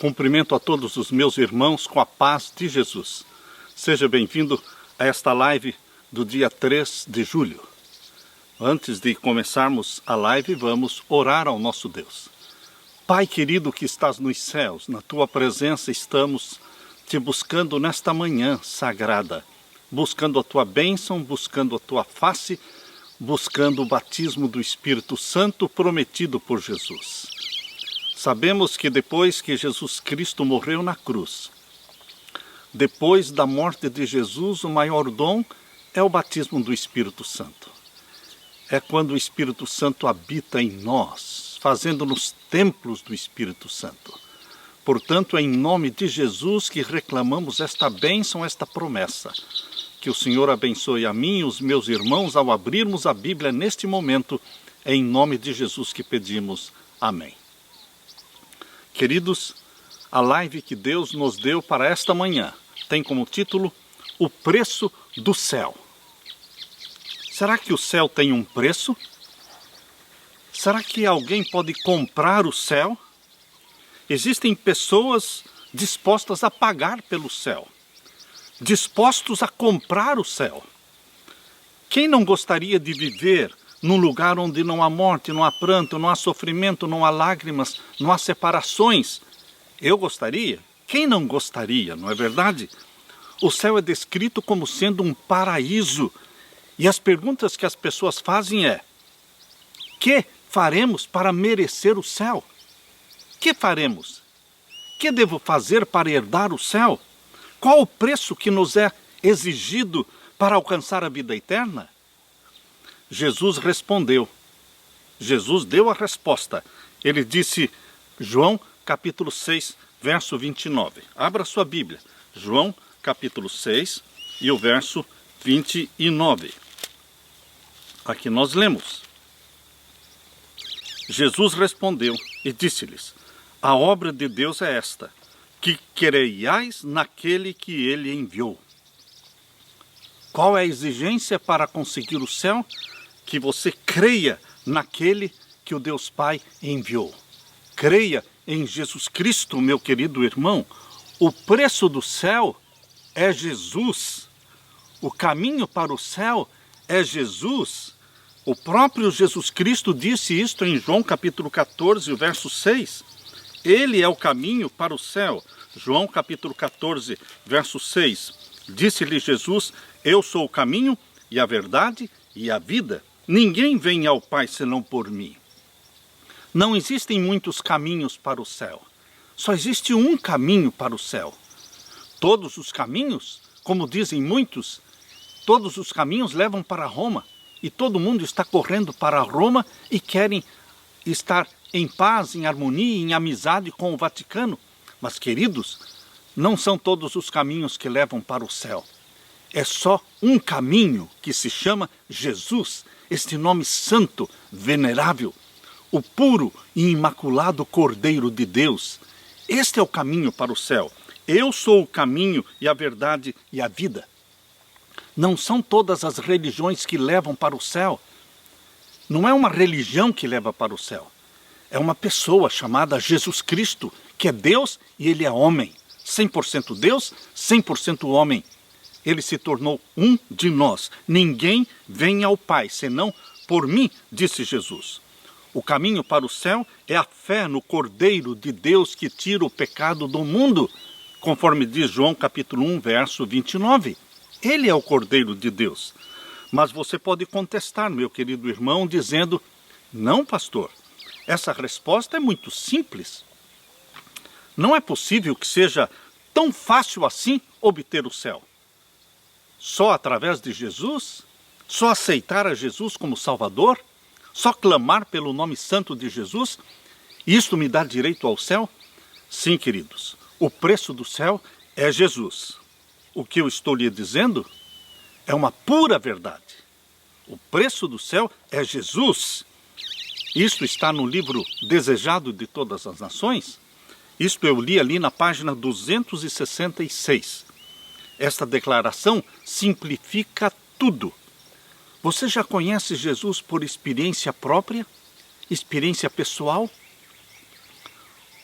Cumprimento a todos os meus irmãos com a paz de Jesus. Seja bem-vindo a esta live do dia 3 de julho. Antes de começarmos a live, vamos orar ao nosso Deus. Pai querido que estás nos céus, na tua presença estamos te buscando nesta manhã sagrada, buscando a tua bênção, buscando a tua face, buscando o batismo do Espírito Santo prometido por Jesus. Sabemos que depois que Jesus Cristo morreu na cruz, depois da morte de Jesus, o maior dom é o batismo do Espírito Santo. É quando o Espírito Santo habita em nós, fazendo-nos templos do Espírito Santo. Portanto, é em nome de Jesus que reclamamos esta bênção, esta promessa. Que o Senhor abençoe a mim e os meus irmãos ao abrirmos a Bíblia neste momento. É em nome de Jesus que pedimos. Amém. Queridos, a live que Deus nos deu para esta manhã tem como título O Preço do Céu. Será que o céu tem um preço? Será que alguém pode comprar o céu? Existem pessoas dispostas a pagar pelo céu, dispostos a comprar o céu. Quem não gostaria de viver num lugar onde não há morte, não há pranto, não há sofrimento, não há lágrimas, não há separações? Eu gostaria. Quem não gostaria, não é verdade? O céu é descrito como sendo um paraíso. E as perguntas que as pessoas fazem é: que faremos para merecer o céu? Que faremos? Que devo fazer para herdar o céu? Qual o preço que nos é exigido para alcançar a vida eterna? Jesus respondeu. Jesus deu a resposta. Ele disse, João capítulo 6, verso 29. Abra sua Bíblia. João capítulo 6 e o verso 29. Aqui nós lemos. Jesus respondeu e disse-lhes: a obra de Deus é esta, que creiais naquele que ele enviou. Qual é a exigência para conseguir o céu? Que você creia naquele que o Deus Pai enviou. Creia em Jesus Cristo, meu querido irmão. O preço do céu é Jesus. O caminho para o céu é Jesus. O próprio Jesus Cristo disse isto em João capítulo 14, verso 6. Ele é o caminho para o céu. João capítulo 14, verso 6. Disse-lhe Jesus: eu sou o caminho e a verdade e a vida. Ninguém vem ao Pai senão por mim. Não existem muitos caminhos para o céu. Só existe um caminho para o céu. Todos os caminhos, como dizem muitos, todos os caminhos levam para Roma. E todo mundo está correndo para Roma e querem estar em paz, em harmonia, em amizade com o Vaticano. Mas, queridos, não são todos os caminhos que levam para o céu. É só um caminho que se chama Jesus, este nome santo, venerável, o puro e imaculado Cordeiro de Deus. Este é o caminho para o céu. Eu sou o caminho e a verdade e a vida. Não são todas as religiões que levam para o céu. Não é uma religião que leva para o céu. É uma pessoa chamada Jesus Cristo, que é Deus e ele é homem. 100% Deus, 100% homem. Ele se tornou um de nós. Ninguém vem ao Pai, senão por mim, disse Jesus. O caminho para o céu é a fé no Cordeiro de Deus que tira o pecado do mundo, conforme diz João capítulo 1, verso 29. Ele é o Cordeiro de Deus. Mas você pode contestar, meu querido irmão, dizendo: não, pastor, essa resposta é muito simples. Não é possível que seja tão fácil assim obter o céu. Só através de Jesus? Só aceitar a Jesus como Salvador? Só clamar pelo nome santo de Jesus? Isto me dá direito ao céu? Sim, queridos, o preço do céu é Jesus. O que eu estou lhe dizendo é uma pura verdade. O preço do céu é Jesus. Isto está no livro Desejado de Todas as Nações. Isto eu li ali na página 266. Esta declaração simplifica tudo. Você já conhece Jesus por experiência própria? Experiência pessoal?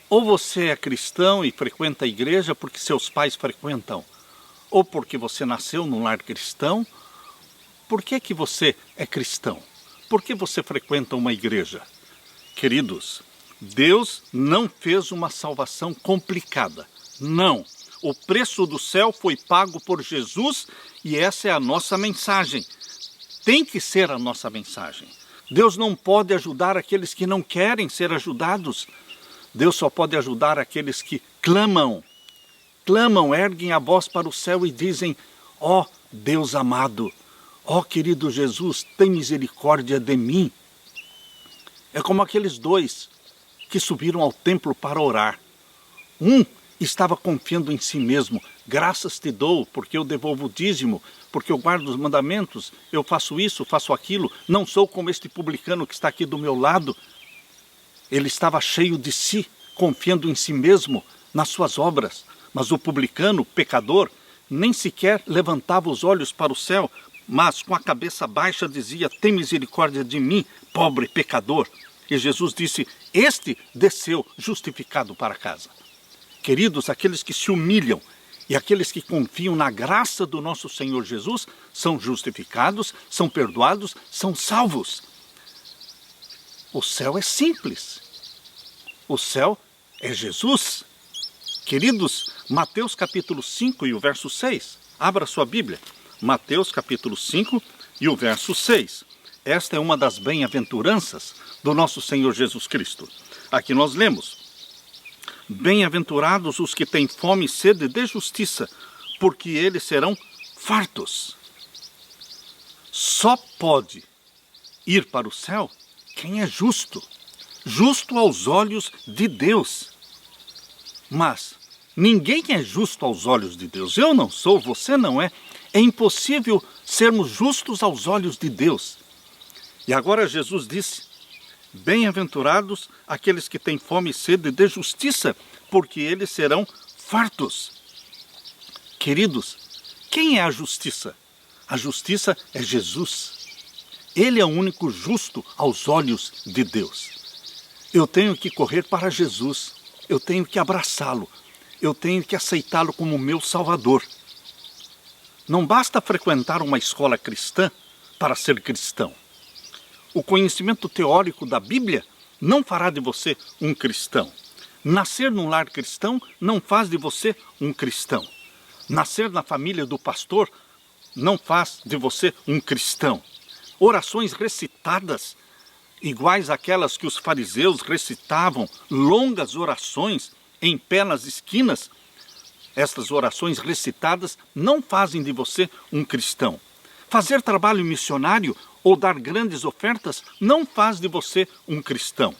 Ou você é cristão e frequenta a igreja porque seus pais frequentam, ou porque você nasceu num lar cristão. Por que você é cristão? Por que você frequenta uma igreja? Queridos, Deus não fez uma salvação complicada. Não. O preço do céu foi pago por Jesus e essa é a nossa mensagem. Tem que ser a nossa mensagem. Deus não pode ajudar aqueles que não querem ser ajudados. Deus só pode ajudar aqueles que clamam, erguem a voz para o céu e dizem: ó Deus amado, ó querido Jesus, tem misericórdia de mim. É como aqueles dois que subiram ao templo para orar. Um estava confiando em si mesmo: graças te dou, porque eu devolvo o dízimo, porque eu guardo os mandamentos, eu faço isso, faço aquilo, não sou como este publicano que está aqui do meu lado. Ele estava cheio de si, confiando em si mesmo, nas suas obras. Mas o publicano, o pecador, nem sequer levantava os olhos para o céu, mas com a cabeça baixa dizia: tem misericórdia de mim, pobre pecador. E Jesus disse: este desceu justificado para casa. Queridos, aqueles que se humilham e aqueles que confiam na graça do nosso Senhor Jesus são justificados, são perdoados, são salvos. O céu é simples. O céu é Jesus. Queridos, Mateus capítulo 5 e o verso 6. Abra sua Bíblia. Mateus capítulo 5 e o verso 6. Esta é uma das bem-aventuranças do nosso Senhor Jesus Cristo. Aqui nós lemos: bem-aventurados os que têm fome e sede de justiça, porque eles serão fartos. Só pode ir para o céu quem é justo, justo aos olhos de Deus. Mas ninguém é justo aos olhos de Deus. Eu não sou, você não é. É impossível sermos justos aos olhos de Deus. E agora Jesus disse: bem-aventurados aqueles que têm fome e sede de justiça, porque eles serão fartos. Queridos, quem é a justiça? A justiça é Jesus. Ele é o único justo aos olhos de Deus. Eu tenho que correr para Jesus. Eu tenho que abraçá-lo. Eu tenho que aceitá-lo como meu Salvador. Não basta frequentar uma escola cristã para ser cristão. O conhecimento teórico da Bíblia não fará de você um cristão. Nascer num lar cristão não faz de você um cristão. Nascer na família do pastor não faz de você um cristão. Orações recitadas, iguais àquelas que os fariseus recitavam, longas orações em pé nas esquinas, estas orações recitadas não fazem de você um cristão. Fazer trabalho missionário ou dar grandes ofertas não faz de você um cristão.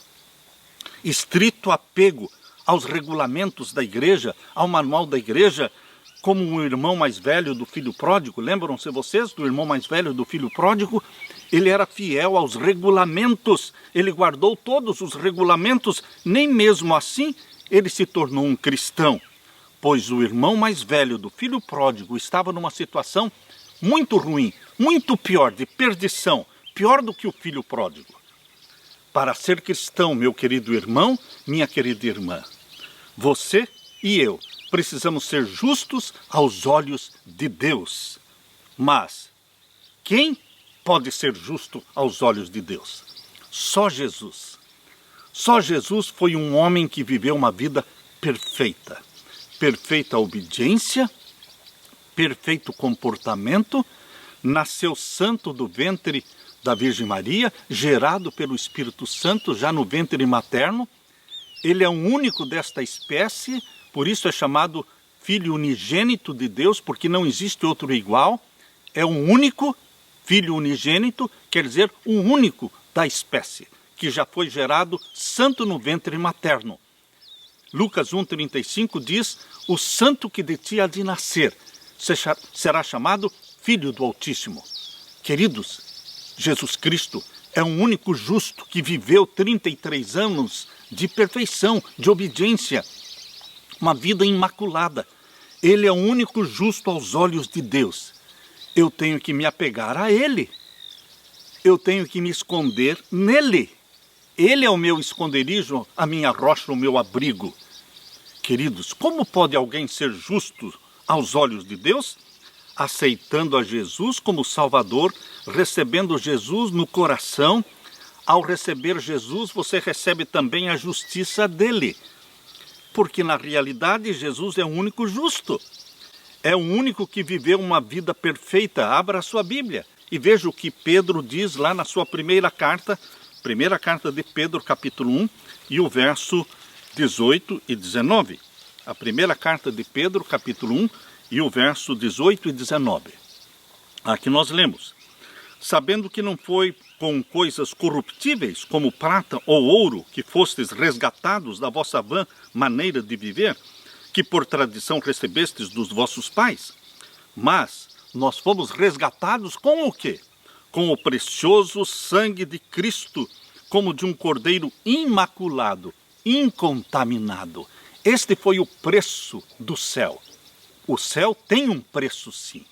Estrito apego aos regulamentos da igreja, ao manual da igreja, como o irmão mais velho do filho pródigo. Lembram-se vocês do irmão mais velho do filho pródigo? Ele era fiel aos regulamentos, ele guardou todos os regulamentos, nem mesmo assim ele se tornou um cristão, pois o irmão mais velho do filho pródigo estava numa situação muito ruim, muito pior, de perdição, pior do que o filho pródigo. Para ser cristão, meu querido irmão, minha querida irmã, você e eu precisamos ser justos aos olhos de Deus. Mas quem pode ser justo aos olhos de Deus? Só Jesus. Só Jesus foi um homem que viveu uma vida perfeita. Perfeita obediência, perfeito comportamento, nasceu santo do ventre da Virgem Maria, gerado pelo Espírito Santo já no ventre materno. Ele é o único desta espécie, por isso é chamado Filho unigênito de Deus, porque não existe outro igual. É o único Filho unigênito, quer dizer, o único da espécie, que já foi gerado santo no ventre materno. Lucas 1,35 diz: o santo que de ti há de nascer será chamado Filho do Altíssimo. Queridos, Jesus Cristo é o único justo que viveu 33 anos de perfeição, de obediência, uma vida imaculada. Ele é o único justo aos olhos de Deus. Eu tenho que me apegar a Ele. Eu tenho que me esconder nele. Ele é o meu esconderijo, a minha rocha, o meu abrigo. Queridos, como pode alguém ser justo aos olhos de Deus? Aceitando a Jesus como Salvador, recebendo Jesus no coração. Ao receber Jesus, você recebe também a justiça dele. Porque na realidade Jesus é o único justo. É o único que viveu uma vida perfeita. Abra a sua Bíblia e veja o que Pedro diz lá na sua primeira carta de Pedro, capítulo 1, e o verso 18 e 19. A primeira carta de Pedro, capítulo 1, e o verso 18 e 19. Aqui nós lemos: sabendo que não foi com coisas corruptíveis, como prata ou ouro, que fostes resgatados da vossa vã maneira de viver, que por tradição recebestes dos vossos pais, mas nós fomos resgatados com o quê? Com o precioso sangue de Cristo, como de um cordeiro imaculado, incontaminado. Este foi o preço do céu. O céu tem um preço, sim.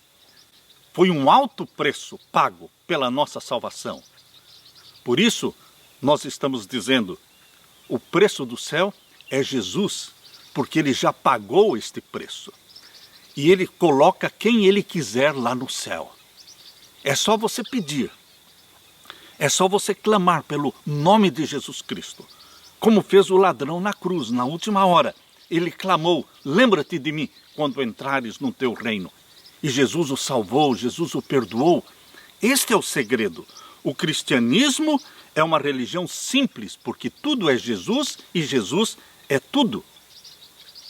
Foi um alto preço pago pela nossa salvação. Por isso, nós estamos dizendo, o preço do céu é Jesus, porque ele já pagou este preço. E ele coloca quem ele quiser lá no céu. É só você pedir. É só você clamar pelo nome de Jesus Cristo. Como fez o ladrão na cruz, na última hora. Ele clamou, lembra-te de mim quando entrares no teu reino. E Jesus o salvou, Jesus o perdoou. Este é o segredo. O cristianismo é uma religião simples, porque tudo é Jesus e Jesus é tudo.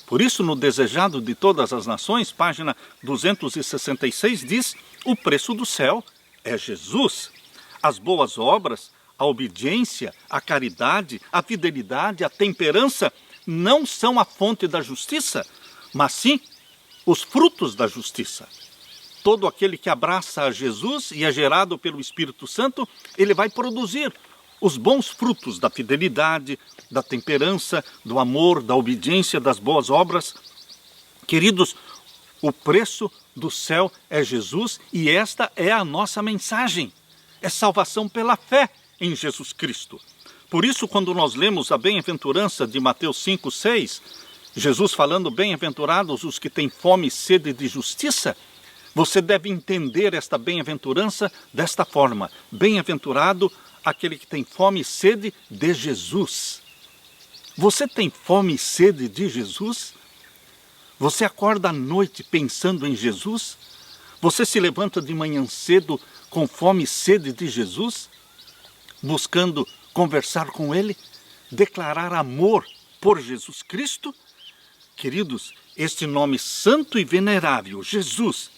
Por isso, no Desejado de Todas as Nações, página 266, diz: o preço do céu é Jesus. As boas obras, a obediência, a caridade, a fidelidade, a temperança não são a fonte da justiça, mas sim os frutos da justiça. Todo aquele que abraça a Jesus e é gerado pelo Espírito Santo, ele vai produzir os bons frutos da fidelidade, da temperança, do amor, da obediência, das boas obras. Queridos, o preço do céu é Jesus e esta é a nossa mensagem. É salvação pela fé em Jesus Cristo. Por isso, quando nós lemos a bem-aventurança de Mateus 5, 6, Jesus falando, bem-aventurados os que têm fome e sede de justiça, você deve entender esta bem-aventurança desta forma: bem-aventurado aquele que tem fome e sede de Jesus. Você tem fome e sede de Jesus? Você acorda à noite pensando em Jesus? Você se levanta de manhã cedo com fome e sede de Jesus? Buscando conversar com Ele? Declarar amor por Jesus Cristo? Queridos, este nome santo e venerável, Jesus,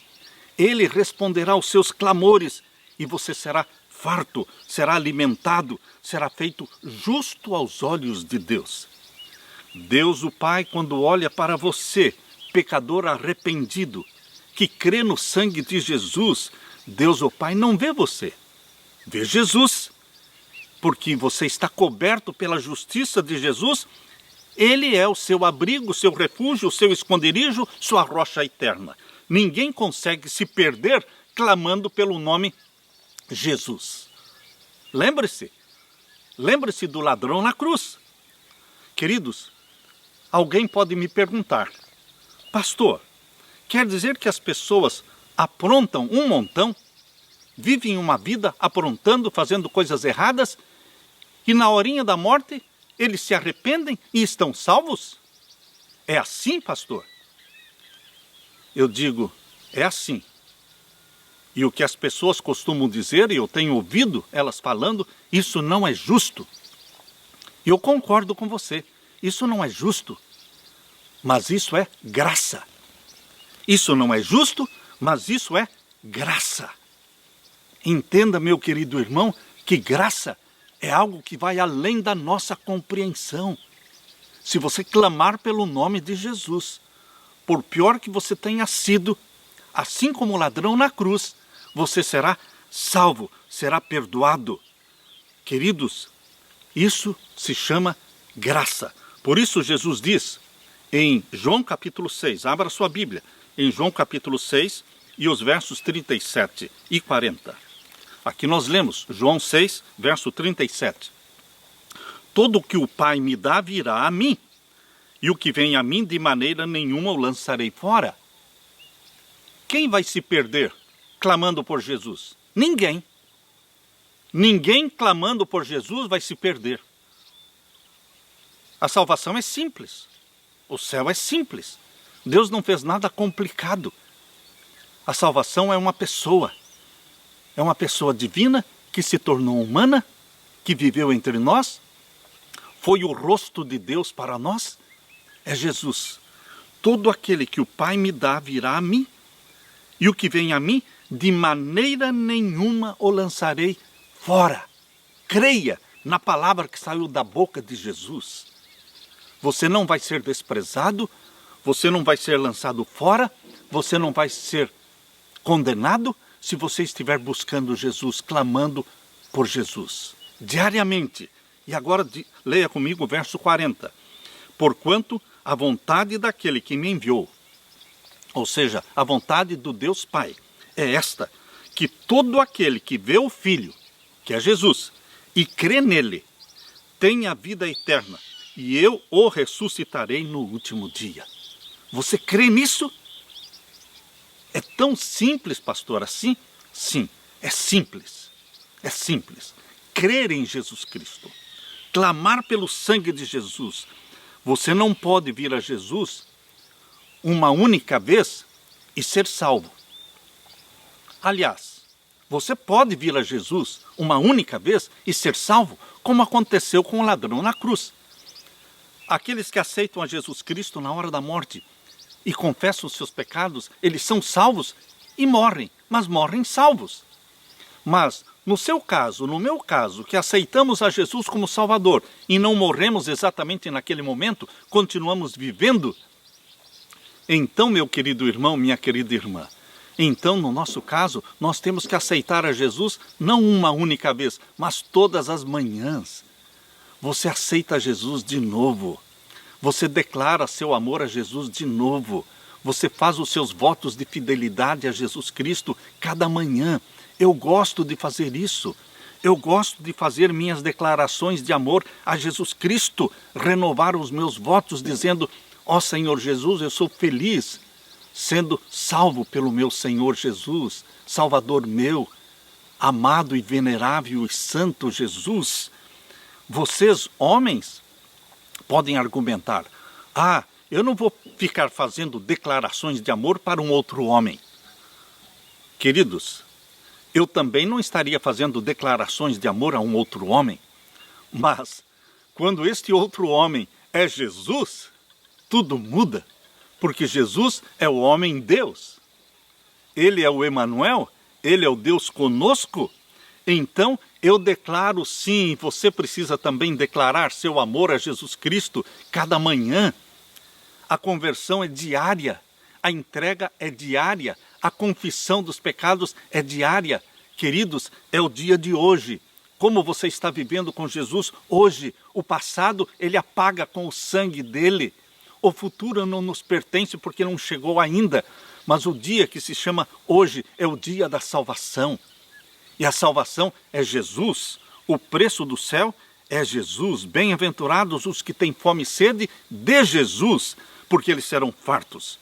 Ele responderá aos seus clamores e você será farto, será alimentado, será feito justo aos olhos de Deus. Deus o Pai, quando olha para você, pecador arrependido, que crê no sangue de Jesus, Deus o Pai não vê você, vê Jesus. Porque você está coberto pela justiça de Jesus, Ele é o seu abrigo, seu refúgio, o seu esconderijo, sua rocha eterna. Ninguém consegue se perder clamando pelo nome Jesus. Lembre-se do ladrão na cruz. Queridos, alguém pode me perguntar: pastor, quer dizer que as pessoas aprontam um montão, vivem uma vida aprontando, fazendo coisas erradas, e na horinha da morte eles se arrependem e estão salvos? É assim, pastor? Eu digo, é assim. E o que as pessoas costumam dizer, e eu tenho ouvido elas falando, isso não é justo. Eu concordo com você, isso não é justo, mas isso é graça. Isso não é justo, mas isso é graça. Entenda, meu querido irmão, que graça é algo que vai além da nossa compreensão. Se você clamar pelo nome de Jesus, por pior que você tenha sido, assim como o ladrão na cruz, você será salvo, será perdoado. Queridos, isso se chama graça. Por isso Jesus diz em João capítulo 6, abra sua Bíblia, em João capítulo 6 e os versos 37 e 40. Aqui nós lemos João 6, verso 37. todo o que o Pai me dá virá a mim, e o que vem a mim de maneira nenhuma o lançarei fora. Quem vai se perder clamando por Jesus? Ninguém. Ninguém clamando por Jesus vai se perder. A salvação é simples. O céu é simples. Deus não fez nada complicado. A salvação é uma pessoa. É uma pessoa divina que se tornou humana, que viveu entre nós, foi o rosto de Deus para nós. É Jesus. Todo aquele que o Pai me dá virá a mim, e o que vem a mim, de maneira nenhuma o lançarei fora. Creia na palavra que saiu da boca de Jesus. Você não vai ser desprezado, você não vai ser lançado fora, você não vai ser condenado se você estiver buscando Jesus, clamando por Jesus, diariamente. E agora leia comigo o verso 40. Porquanto a vontade daquele que me enviou, ou seja, a vontade do Deus Pai, é esta, que todo aquele que vê o Filho, que é Jesus, e crê nele, tenha a vida eterna, e eu o ressuscitarei no último dia. Você crê nisso? É tão simples, pastor, assim? Sim, é simples. É simples. Crer em Jesus Cristo. Clamar pelo sangue de Jesus. Você não pode vir a Jesus uma única vez e ser salvo. Aliás, você pode vir a Jesus uma única vez e ser salvo, como aconteceu com o ladrão na cruz. Aqueles que aceitam a Jesus Cristo na hora da morte e confessam os seus pecados, eles são salvos e morrem, mas morrem salvos. Mas, no seu caso, no meu caso, que aceitamos a Jesus como Salvador e não morremos exatamente naquele momento, continuamos vivendo, então, meu querido irmão, minha querida irmã, então, no nosso caso, nós temos que aceitar a Jesus não uma única vez, mas todas as manhãs. Você aceita Jesus de novo. Você declara seu amor a Jesus de novo. Você faz os seus votos de fidelidade a Jesus Cristo cada manhã. Eu gosto de fazer isso. Eu gosto de fazer minhas declarações de amor a Jesus Cristo, renovar os meus votos dizendo: ó Senhor Jesus, eu sou feliz sendo salvo pelo meu Senhor Jesus, Salvador meu, amado e venerável e santo Jesus. Vocês, homens, podem argumentar: ah, eu não vou ficar fazendo declarações de amor para um outro homem. Queridos, eu também não estaria fazendo declarações de amor a um outro homem, mas quando este outro homem é Jesus, tudo muda, porque Jesus é o homem Deus. Ele é o Emanuel, ele é o Deus conosco. Então, eu declaro sim, e você precisa também declarar seu amor a Jesus Cristo cada manhã. A conversão é diária, a entrega é diária, a confissão dos pecados é diária. Queridos, é o dia de hoje. Como você está vivendo com Jesus hoje? O passado, ele apaga com o sangue dele. O futuro não nos pertence porque não chegou ainda. Mas o dia que se chama hoje é o dia da salvação. E a salvação é Jesus. O preço do céu é Jesus. Bem-aventurados os que têm fome e sede de Jesus, porque eles serão fartos.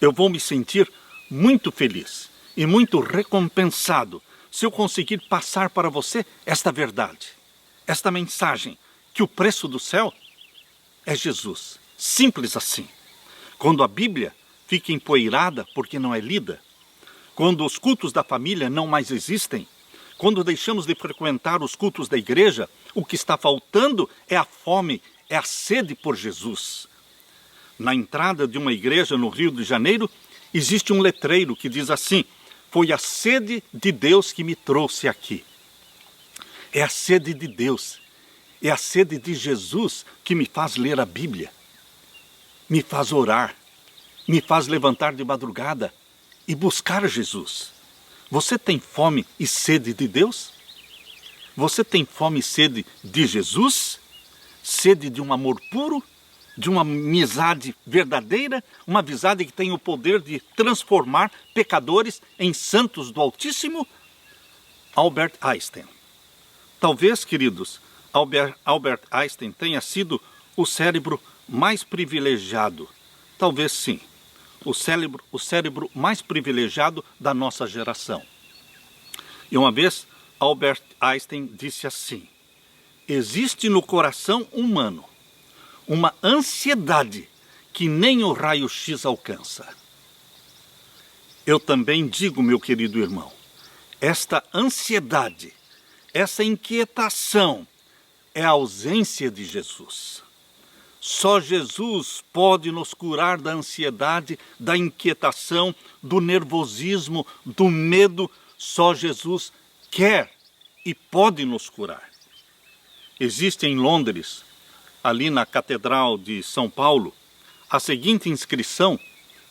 Eu vou me sentir muito feliz e muito recompensado se eu conseguir passar para você esta verdade, esta mensagem, que o preço do céu é Jesus. Simples assim. Quando a Bíblia fica empoeirada porque não é lida, quando os cultos da família não mais existem, quando deixamos de frequentar os cultos da igreja, o que está faltando é a fome, é a sede por Jesus. Na entrada de uma igreja no Rio de Janeiro, existe um letreiro que diz assim: foi a sede de Deus que me trouxe aqui. É a sede de Deus, é a sede de Jesus que me faz ler a Bíblia, me faz orar, me faz levantar de madrugada e buscar Jesus. Você tem fome e sede de Deus? Você tem fome e sede de Jesus? Sede de um amor puro? De uma amizade verdadeira? Uma amizade que tem o poder de transformar pecadores em santos do Altíssimo? Albert Einstein. Talvez, queridos, Albert Einstein tenha sido o cérebro mais privilegiado. Talvez sim, o cérebro mais privilegiado da nossa geração. E uma vez, Albert Einstein disse assim: existe no coração humano uma ansiedade que nem o raio-x alcança. Eu também digo, meu querido irmão, esta ansiedade, essa inquietação é a ausência de Jesus. Só Jesus pode nos curar da ansiedade, da inquietação, do nervosismo, do medo. Só Jesus quer e pode nos curar. Existe em Londres, ali na Catedral de São Paulo, a seguinte inscrição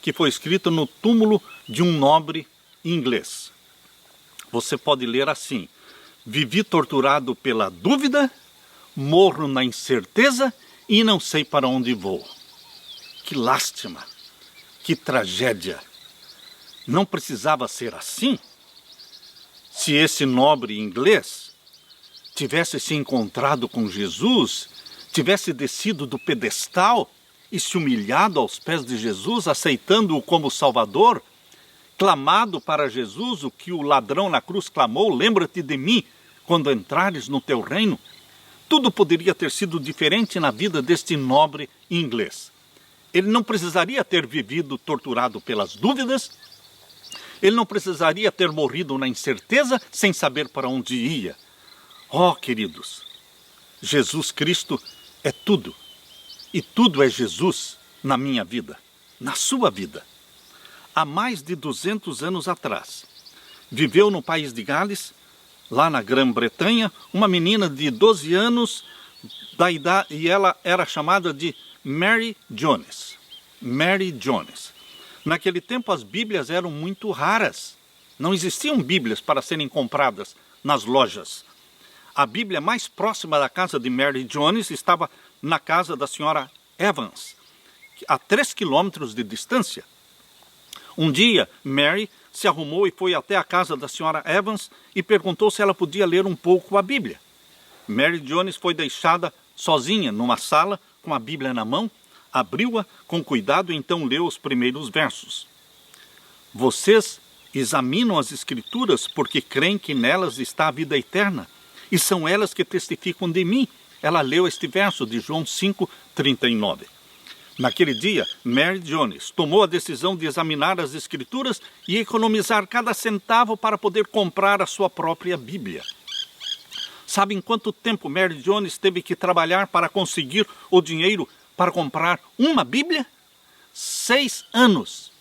que foi escrita no túmulo de um nobre inglês. Você pode ler assim: vivi torturado pela dúvida, morro na incerteza e não sei para onde vou. Que lástima, que tragédia. Não precisava ser assim? Se esse nobre inglês tivesse se encontrado com Jesus, tivesse descido do pedestal e se humilhado aos pés de Jesus, aceitando-o como Salvador, clamado para Jesus o que o ladrão na cruz clamou: lembra-te de mim quando entrares no teu reino. Tudo poderia ter sido diferente na vida deste nobre inglês. Ele não precisaria ter vivido torturado pelas dúvidas, ele não precisaria ter morrido na incerteza sem saber para onde ia. Oh, queridos, Jesus Cristo é tudo. E tudo é Jesus na minha vida, na sua vida. Há mais de 200 anos atrás, viveu no país de Gales, lá na Grã-Bretanha, uma menina de 12 anos da idade, e ela era chamada de Mary Jones. Mary Jones. Naquele tempo as Bíblias eram muito raras. Não existiam Bíblias para serem compradas nas lojas. A Bíblia mais próxima da casa de Mary Jones estava na casa da senhora Evans, a 3 quilômetros de distância. Um dia, Mary se arrumou e foi até a casa da senhora Evans e perguntou se ela podia ler um pouco a Bíblia. Mary Jones foi deixada sozinha numa sala com a Bíblia na mão, abriu-a com cuidado e então leu os primeiros versos. Vocês examinam as Escrituras porque creem que nelas está a vida eterna, e são elas que testificam de mim. Ela leu este verso de João 5:39. Naquele dia, Mary Jones tomou a decisão de examinar as Escrituras e economizar cada centavo para poder comprar a sua própria Bíblia. Sabem quanto tempo Mary Jones teve que trabalhar para conseguir o dinheiro para comprar uma Bíblia? 6 anos.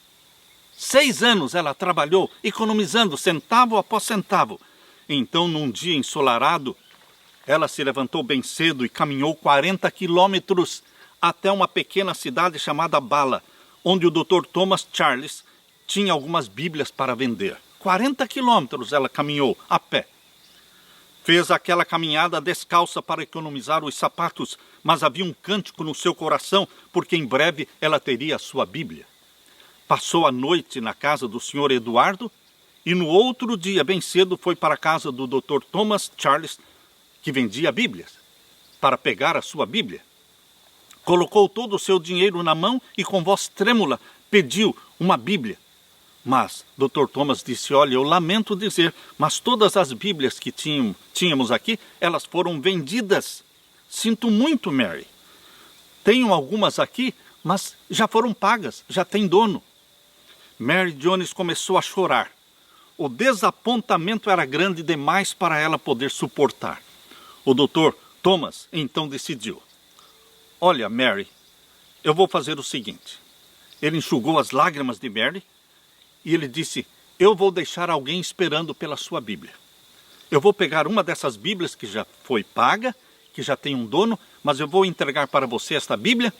6 anos ela trabalhou, economizando centavo após centavo. Então, num dia ensolarado, ela se levantou bem cedo e caminhou 40 quilômetros até uma pequena cidade chamada Bala, onde o Dr. Thomas Charles tinha algumas Bíblias para vender. 40 quilômetros ela caminhou a pé. Fez aquela caminhada descalça para economizar os sapatos, mas havia um cântico no seu coração, porque em breve ela teria a sua Bíblia. Passou a noite na casa do Sr. Eduardo e no outro dia, bem cedo, foi para a casa do Dr. Thomas Charles, que vendia Bíblias, para pegar a sua Bíblia. Colocou todo o seu dinheiro na mão e com voz trêmula pediu uma Bíblia. Mas Dr. Thomas disse: olha, eu lamento dizer, mas todas as Bíblias que tínhamos aqui, elas foram vendidas. Sinto muito, Mary. Tenho algumas aqui, mas já foram pagas, já tem dono. Mary Jones começou a chorar. O desapontamento era grande demais para ela poder suportar. O Dr. Thomas então decidiu: olha, Mary, eu vou fazer o seguinte. Ele enxugou as lágrimas de Mary e ele disse: eu vou deixar alguém esperando pela sua Bíblia. Eu vou pegar uma dessas Bíblias que já foi paga, que já tem um dono, mas eu vou entregar para você esta Bíblia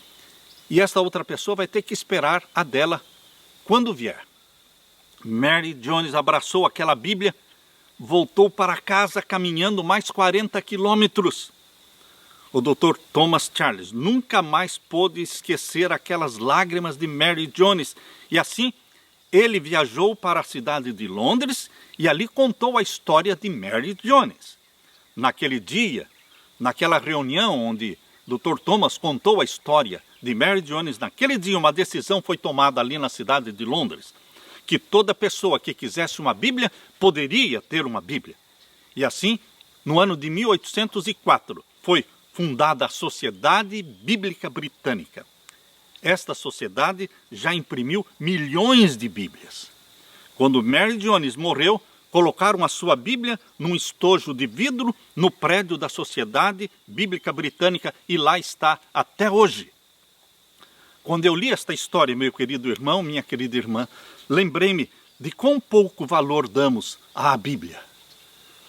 e esta outra pessoa vai ter que esperar a dela quando vier. Mary Jones abraçou aquela Bíblia, voltou para casa caminhando mais 40 quilômetros. O Dr. Thomas Charles nunca mais pôde esquecer aquelas lágrimas de Mary Jones e assim ele viajou para a cidade de Londres e ali contou a história de Mary Jones. Naquele dia, naquela reunião onde Dr. Thomas contou a história de Mary Jones, naquele dia uma decisão foi tomada ali na cidade de Londres, que toda pessoa que quisesse uma Bíblia poderia ter uma Bíblia. E assim, no ano de 1804, foi fundada a Sociedade Bíblica Britânica. Esta sociedade já imprimiu milhões de Bíblias. Quando Mary Jones morreu, colocaram a sua Bíblia num estojo de vidro no prédio da Sociedade Bíblica Britânica e lá está até hoje. Quando eu li esta história, meu querido irmão, minha querida irmã, lembrei-me de quão pouco valor damos à Bíblia.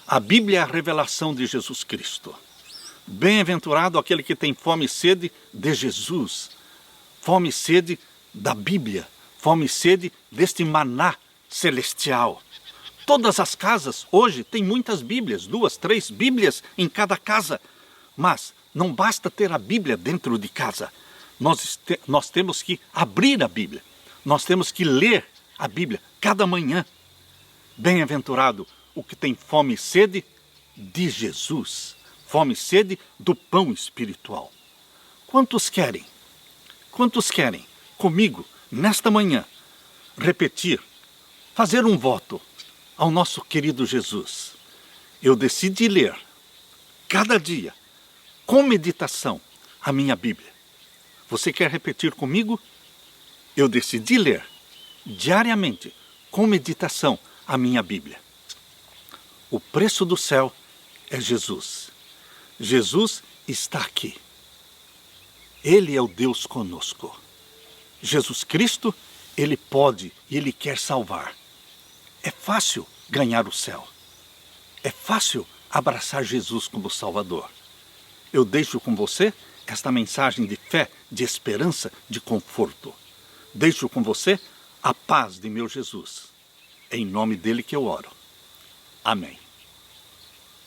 A Bíblia é a revelação de Jesus Cristo. Bem-aventurado aquele que tem fome e sede de Jesus, fome e sede da Bíblia, fome e sede deste maná celestial. Todas as casas hoje têm muitas Bíblias, 2, 3 Bíblias em cada casa, mas não basta ter a Bíblia dentro de casa. Nós temos que abrir a Bíblia, nós temos que ler a Bíblia cada manhã. Bem-aventurado o que tem fome e sede de Jesus, fome e sede do pão espiritual. Quantos querem comigo, nesta manhã, repetir, fazer um voto ao nosso querido Jesus? Eu decidi ler, cada dia, com meditação, a minha Bíblia. Você quer repetir comigo? Eu decidi ler, diariamente, com meditação, a minha Bíblia. O preço do céu é Jesus. Jesus está aqui. Ele é o Deus conosco. Jesus Cristo, Ele pode e Ele quer salvar. É fácil ganhar o céu. É fácil abraçar Jesus como Salvador. Eu deixo com você esta mensagem de fé, de esperança, de conforto. Deixo com você a paz de meu Jesus. É em nome dele que eu oro. Amém.